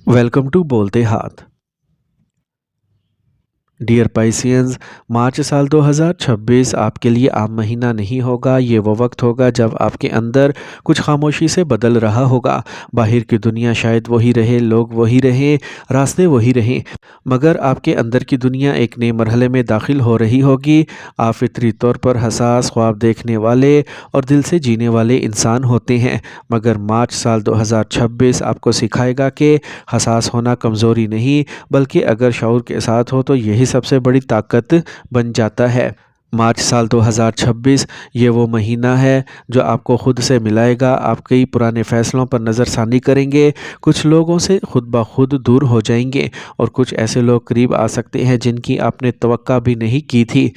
Welcome to बोलते हाथ। Dear Pisceans, मार्च साल 2026 आपके लिए आम महीना नहीं होगा। ये वो वक्त होगा जब आपके अंदर कुछ खामोशी से बदल रहा होगा। बाहर की दुनिया शायद वही रहे, लोग वही रहें, रास्ते वही रहें, मगर आपके अंदर की दुनिया एक नए मरहले में दाखिल हो रही होगी। आप फितरी तौर पर हसास, ख्वाब देखने वाले और दिल से जीने वाले इंसान होते हैं, मगर मार्च साल 2026 आपको सिखाएगा कि हसास होना कमज़ोरी नहीं, बल्कि अगर शऊर के साथ हो तो यही सबसे बड़ी ताकत बन जाता है। मार्च साल 2026 ये वो महीना है जो आपको खुद से मिलाएगा। आप कई पुराने फ़ैसलों पर नज़रसानी करेंगे, कुछ लोगों से खुद ब खुद दूर हो जाएंगे और कुछ ऐसे लोग करीब आ सकते हैं जिनकी आपने तवक्का भी नहीं की थी।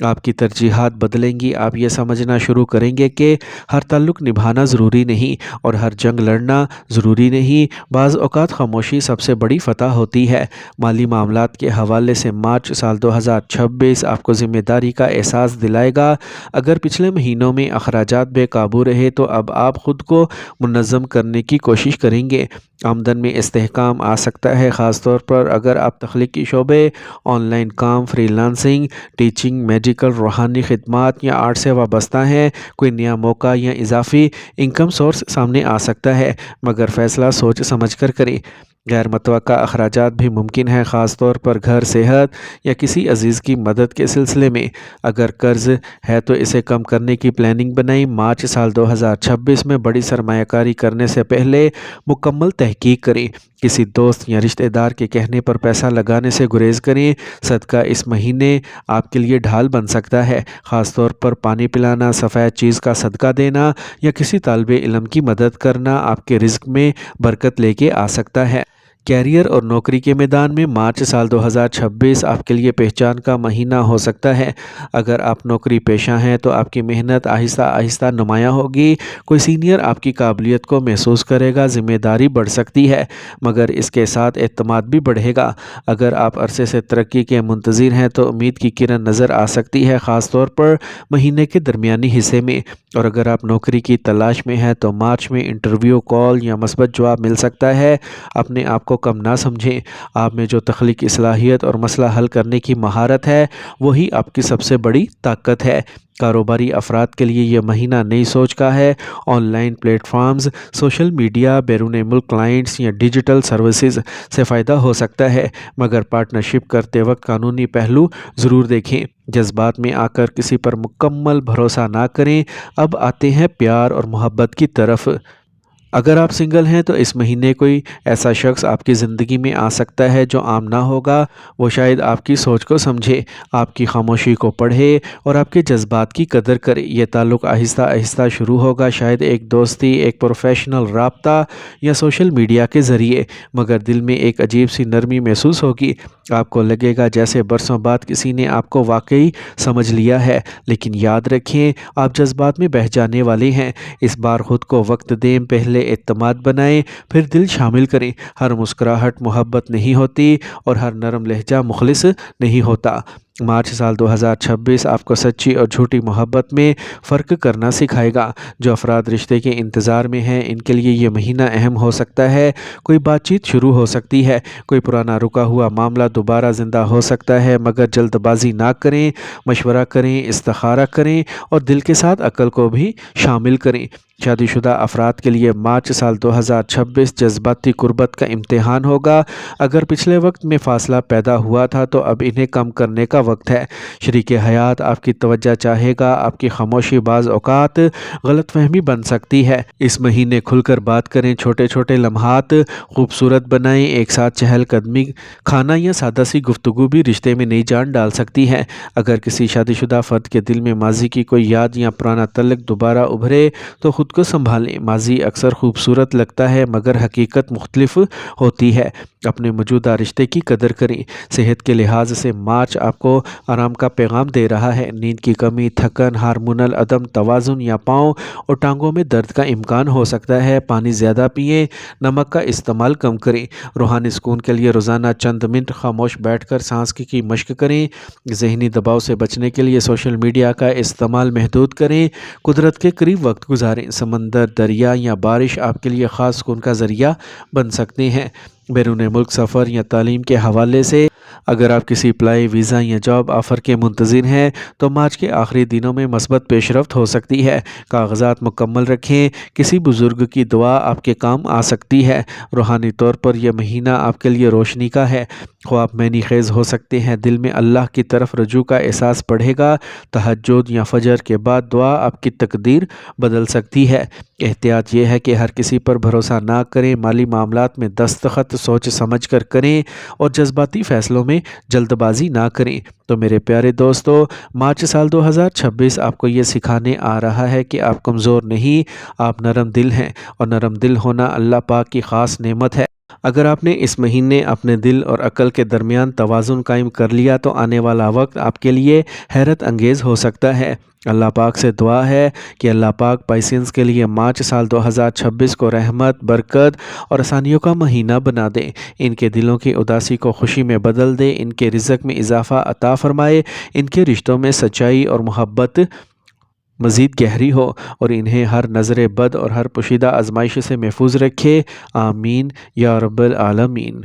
आपकी तरजीहात बदलेंगी। आप ये समझना शुरू करेंगे कि हर ताल्लुक़ निभाना ज़रूरी नहीं और हर जंग लड़ना ज़रूरी नहीं। बाज़ औक़ात खामोशी सबसे बड़ी फ़तह होती है। माली मामलात के हवाले से मार्च साल 2026 आपको ज़िम्मेदारी का एहसास दिलाएगा। अगर पिछले महीनों में अखराजात बेकाबू रहे तो अब आप ख़ुद को मुनज़्ज़म करने की कोशिश करेंगे। आमदन में इस्तेहकाम आ सकता है, ख़ास तौर पर अगर आप तख्लीकी शोबे, ऑनलाइन काम, फ्रीलांसिंग, टीचिंग, मेडिकल, रूहानी खिदमात या आर्ट से वाबस्ता हैं। कोई नया मौका या इजाफी इनकम सोर्स सामने आ सकता है, मगर फ़ैसला सोच समझ कर करें। गैर मुतवक्का अखराजात भी मुमकिन है, ख़ास तौर पर घर, सेहत या किसी अजीज़ की मदद के सिलसिले में। अगर कर्ज़ है तो इसे कम करने की प्लानिंग बनाई। मार्च साल 2026 में बड़ी सरमायाकारी करने से पहले मुकम्मल तहकीक करें। किसी दोस्त या रिश्तेदार के कहने पर पैसा लगाने से गुरेज करें। सदका इस महीने आपके लिए ढाल बन सकता है, ख़ास तौर पर पानी पिलाना, सफ़ेद चीज़ का सदका देना या किसी तालिबे इल्म की मदद करना आपके रिज़्क में बरकत लेके आ सकता है। कैरियर और नौकरी के मैदान में मार्च साल 2026 आपके लिए पहचान का महीना हो सकता है। अगर आप नौकरी पेशा हैं तो आपकी मेहनत आहिस्ता आहिस्ता नुमायाँ होगी। कोई सीनियर आपकी काबिलियत को महसूस करेगा। ज़िम्मेदारी बढ़ सकती है, मगर इसके साथ एतमाद भी बढ़ेगा। अगर आप अरसे से तरक्की के मुंतज़िर हैं तो उम्मीद की किरण नज़र आ सकती है, ख़ास तौर पर महीने के दरमियानी हिस्से में। और अगर आप नौकरी की तलाश में हैं तो मार्च में इंटरव्यू कॉल या मस्बत जवाब मिल सकता है। अपने आप को कम ना समझें। आप में जो तख्लीकी सलाहियत और मसला हल करने की महारत है, वही आपकी सबसे बड़ी ताकत है। कारोबारी अफराद के लिए यह महीना नई सोच का है। ऑनलाइन प्लेटफॉर्म्स, सोशल मीडिया, बैरून मुल्क क्लाइंट्स या डिजिटल सर्विसेज से फ़ायदा हो सकता है, मगर पार्टनरशिप करते वक्त कानूनी पहलू ज़रूर देखें। जज्बात में आकर किसी पर मुकम्मल भरोसा ना करें। अब आते हैं प्यार और मोहब्बत की तरफ। अगर आप सिंगल हैं तो इस महीने कोई ऐसा शख्स आपकी ज़िंदगी में आ सकता है जो आम ना होगा। वो शायद आपकी सोच को समझे, आपकी खामोशी को पढ़े और आपके जज्बात की कदर करे। ये ताल्लुक़ आहिस्ता आहिस्ता शुरू होगा, शायद एक दोस्ती, एक प्रोफेशनल राब्ता या सोशल मीडिया के ज़रिए, मगर दिल में एक अजीब सी नरमी महसूस होगी। आपको लगेगा जैसे बरसों बाद किसी ने आपको वाकई समझ लिया है। लेकिन याद रखें, आप जज्बात में बह जाने वाले हैं। इस बार ख़ुद को वक्त दें, पहले एतमाद बनाएं, फिर दिल शामिल करें। हर मुस्कुराहट मोहब्बत नहीं होती और हर नरम लहजा मुखलिस नहीं होता। मार्च साल 2026 आपको सच्ची और झूठी मोहब्बत में फ़र्क करना सिखाएगा। जो अफराद रिश्ते के इंतज़ार में हैं, इनके लिए ये महीना अहम हो सकता है। कोई बातचीत शुरू हो सकती है, कोई पुराना रुका हुआ मामला दोबारा ज़िंदा हो सकता है, मगर जल्दबाजी ना करें। मशवरा करें, इस्तिखारा करें और दिल के साथ अक्ल को भी शामिल करें। शादीशुदा अफराद के लिए मार्च साल 2026 जज्बाती कुर्बत का इम्तिहान होगा। अगर पिछले वक्त में फ़ासला पैदा हुआ था तो अब इन्हें कम करने का वक्त है। शरीके हयात आपकी तवज्जो चाहेगा। आपकी खामोशी बाज़ औक़ात गलतफहमी बन सकती है। इस महीने खुलकर बात करें, छोटे छोटे लम्हात खूबसूरत बनाएं। एक साथ चहलकदमी, खाना या सादा सी गुफ्तगू भी रिश्ते में नई जान डाल सकती है। अगर किसी शादीशुदा फ़र्द के दिल में माजी की कोई याद या पुराना तल्लुक़ दोबारा उभरे तो ख़ुद को संभालें। माजी अक्सर खूबसूरत लगता है, मगर हकीकत मुख्तलिफ होती है। अपने मौजूदा रिश्ते की कदर करें। सेहत के लिहाज से मार्च आपको आराम का पैगाम दे रहा है। नींद की कमी, थकन, हार्मोनल अदम तवाज़ुन या पाँव और टांगों में दर्द का इम्कान हो सकता है। पानी ज़्यादा पिएं, नमक का इस्तेमाल कम करें। रूहानी सुकून के लिए रोज़ाना चंद मिनट खामोश बैठकर सांस की मश्क करें। ज़हनी दबाव से बचने के लिए सोशल मीडिया का इस्तेमाल महदूद करें। कुदरत के करीब वक्त गुजारें। समंदर, दरिया या बारिश आपके लिए ख़ास सुकून का ज़रिया बन सकते हैं। بیرون ملک سفر یا تعلیم کے حوالے سے اگر آپ کسی اپلائی ویزا یا جاب آفر کے منتظر ہیں تو مارچ کے آخری دنوں میں مثبت پیش رفت ہو سکتی ہے۔ کاغذات مکمل رکھیں، کسی بزرگ کی دعا آپ کے کام آ سکتی ہے۔ روحانی طور پر یہ مہینہ آپ کے لیے روشنی کا ہے، خواب معنی خیز ہو سکتے ہیں، دل میں اللہ کی طرف رجوع کا احساس بڑھے گا، تہجد یا فجر کے بعد دعا آپ کی تقدیر بدل سکتی ہے۔ احتیاط یہ ہے کہ ہر کسی پر بھروسہ نہ کریں، مالی معاملات میں دستخط سوچ سمجھ کر کریں اور جذباتی فیصلوں میں جلد بازی نہ کریں۔ تو میرے پیارے دوستو، مارچ سال 2026 آپ کو یہ سکھانے آ رہا ہے کہ آپ کمزور نہیں، آپ نرم دل ہیں، اور نرم دل ہونا اللہ پاک کی خاص نعمت ہے۔ اگر آپ نے اس مہینے اپنے دل اور عقل کے درمیان توازن قائم کر لیا تو آنے والا وقت آپ کے لیے حیرت انگیز ہو سکتا ہے۔ اللہ پاک سے دعا ہے کہ اللہ پاک پائسینز کے لیے مارچ سال 2026 کو رحمت، برکت اور آسانیوں کا مہینہ بنا دے، ان کے دلوں کی اداسی کو خوشی میں بدل دے، ان کے رزق میں اضافہ عطا فرمائے، ان کے رشتوں میں سچائی اور محبت مزید گہری ہو، اور انہیں ہر نظر بد اور ہر پوشیدہ آزمائش سے محفوظ رکھے۔ آمین یا رب العالمین۔